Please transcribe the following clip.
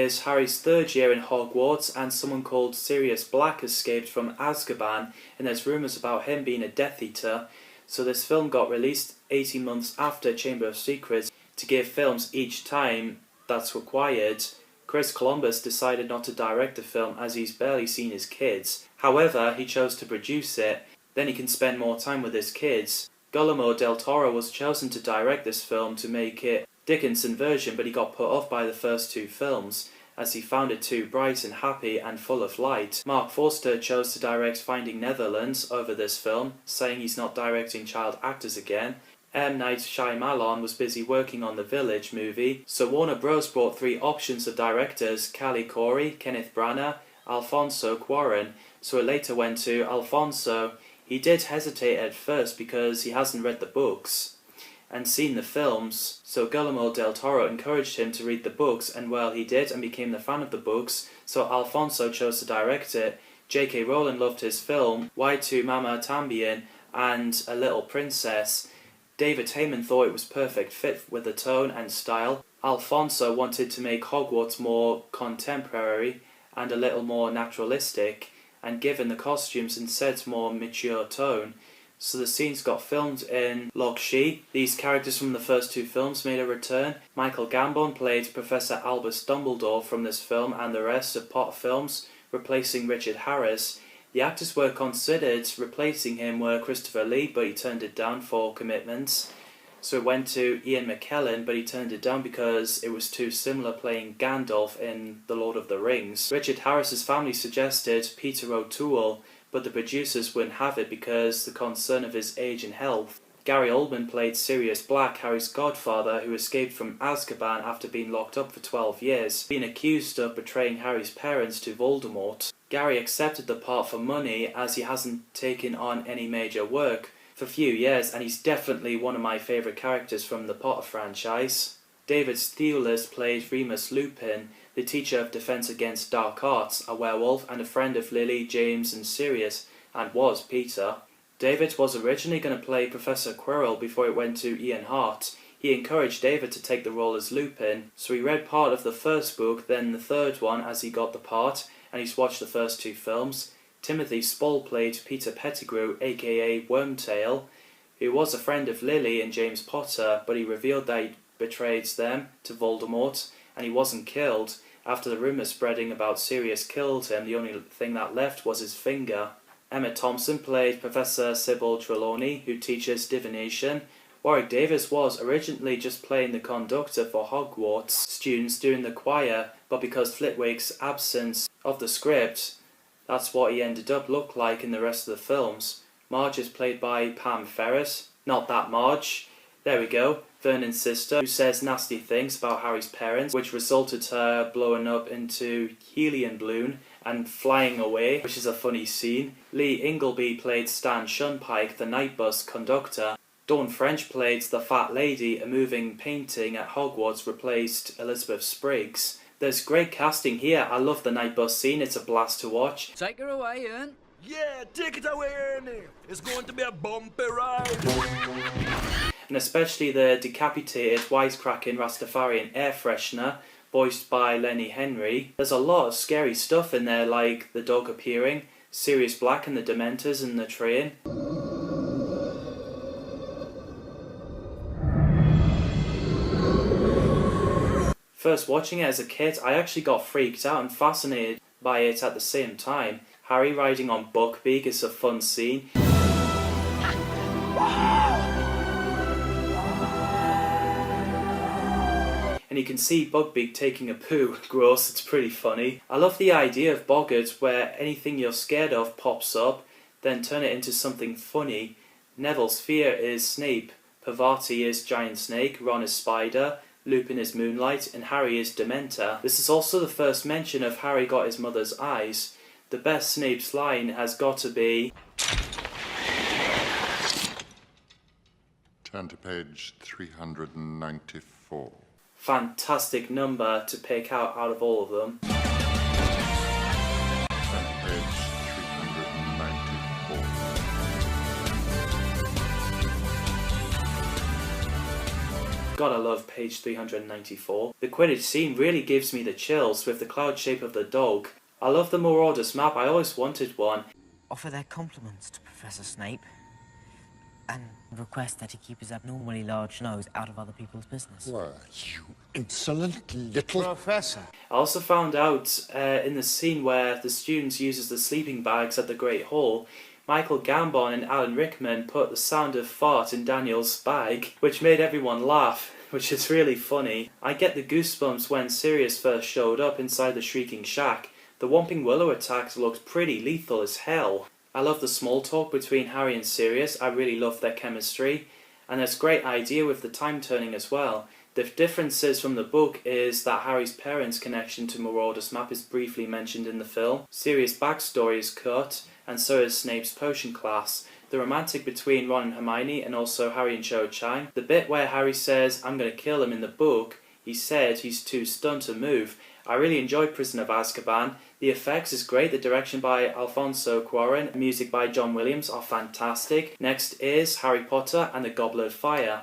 is Harry's third year in Hogwarts, and someone called Sirius Black escaped from Azkaban, and there's rumours about him being a Death Eater. So this film got released 18 months after Chamber of Secrets to give films each time that's required. Chris Columbus decided not to direct the film as he's barely seen his kids. However, he chose to produce it, then he can spend more time with his kids. Guillermo del Toro was chosen to direct this film to make it Dickinson version, but he got put off by the first two films as he found it too bright and happy and full of light. Mark Forster chose to direct Finding Netherlands over this film, saying he's not directing child actors again. M. Night Shyamalan was busy working on The Village movie, so Warner Bros. Brought three options of directors: Callie Corey, Kenneth Branagh, Alfonso Cuarón, so it later went to Alfonso. He did hesitate at first because he hasn't read the books and seen the films, so Guillermo del Toro encouraged him to read the books, and well, he did and became the fan of the books, so Alfonso chose to direct it. J.K. Rowling loved his film, Why Tu Mama Tambien and A Little Princess. David Heyman thought it was perfect fit with the tone and style. Alfonso wanted to make Hogwarts more contemporary and a little more naturalistic, and given the costumes and sets more mature tone. So the scenes got filmed in Loch Shee. These characters from the first two films made a return. Michael Gambon played Professor Albus Dumbledore from this film and the rest of Potter films, replacing Richard Harris. The actors were considered replacing him were Christopher Lee, but he turned it down for commitments. So it went to Ian McKellen, but he turned it down because it was too similar playing Gandalf in The Lord of the Rings. Richard Harris's family suggested Peter O'Toole, but the producers wouldn't have it because the concern of his age and health. Gary Oldman played Sirius Black, Harry's godfather, who escaped from Azkaban after being locked up for 12 years, being accused of betraying Harry's parents to Voldemort. Gary accepted the part for money as he hasn't taken on any major work for a few years, and he's definitely one of my favourite characters from the Potter franchise. David Thewlis played Remus Lupin, the teacher of defence against dark arts, a werewolf and a friend of Lily, James and Sirius, and was Peter. David was originally going to play Professor Quirrell before it went to Ian Hart. He encouraged David to take the role as Lupin, so he read part of the first book, then the third one as he got the part, and he's watched the first two films. Timothy Spall played Peter Pettigrew, aka Wormtail, who was a friend of Lily and James Potter, but he revealed that he betrayed them to Voldemort, and he wasn't killed. After the rumour spreading about Sirius killed him, the only thing that left was his finger. Emma Thompson played Professor Sybil Trelawney, who teaches divination. Warwick Davis was originally just playing the conductor for Hogwarts students doing the choir, but because Flitwick's absence of the script, that's what he ended up look like in the rest of the films. Marge is played by Pam Ferris. Not that Marge. There we go. Vernon's sister, who says nasty things about Harry's parents, which resulted her blowing up into helium balloon and flying away, which is a funny scene. Lee Ingleby played Stan Shunpike, the night bus conductor. Dawn French played the Fat Lady, a moving painting at Hogwarts replaced Elizabeth Spriggs. There's great casting here. I love the night bus scene. It's a blast to watch. Take her away, Ian. Yeah, take it away, Ernie. It's going to be a bumpy ride. And especially the decapitated, wisecracking Rastafarian air freshener, voiced by Lenny Henry. There's a lot of scary stuff in there, like the dog appearing, Sirius Black and the Dementors in the train. First watching it as a kid, I actually got freaked out and fascinated by it at the same time. Harry riding on Buckbeak is a fun scene. And you can see Buckbeak taking a poo. Gross, it's pretty funny. I love the idea of Boggart where anything you're scared of pops up, then turn it into something funny. Neville's fear is Snape, Parvati is Giant Snake, Ron is Spider, Lupin is Moonlight, and Harry is Dementor. This is also the first mention of Harry got his mother's eyes. The best Snape's line has got to be... Turn to page 394. Fantastic number to pick out of all of them. Turn to page 394. gotta love page 394. The Quidditch scene really gives me the chills with the cloud shape of the dog. I love the Marauders map, I always wanted one. Offer their compliments to Professor Snape and request that he keep his abnormally large nose out of other people's business. Why, you insolent little... Professor. I also found out in the scene where the students uses the sleeping bags at the Great Hall, Michael Gambon and Alan Rickman put the sound of fart in Daniel's bag, which made everyone laugh, which is really funny. I get the goosebumps when Sirius first showed up inside the Shrieking Shack. The Whomping Willow attacks looked pretty lethal as hell. I love the small talk between Harry and Sirius, I really love their chemistry. And there's a great idea with the time turning as well. The differences from the book is that Harry's parents' connection to Marauders Map is briefly mentioned in the film. Sirius' backstory is cut, and so is Snape's potion class. The romantic between Ron and Hermione, and also Harry and Cho Chang. The bit where Harry says, "I'm gonna kill him," in the book, he said he's too stunned to move. I really enjoyed Prisoner of Azkaban. The effects is great, the direction by Alfonso Cuarón, music by John Williams are fantastic. Next is Harry Potter and the Goblet of Fire.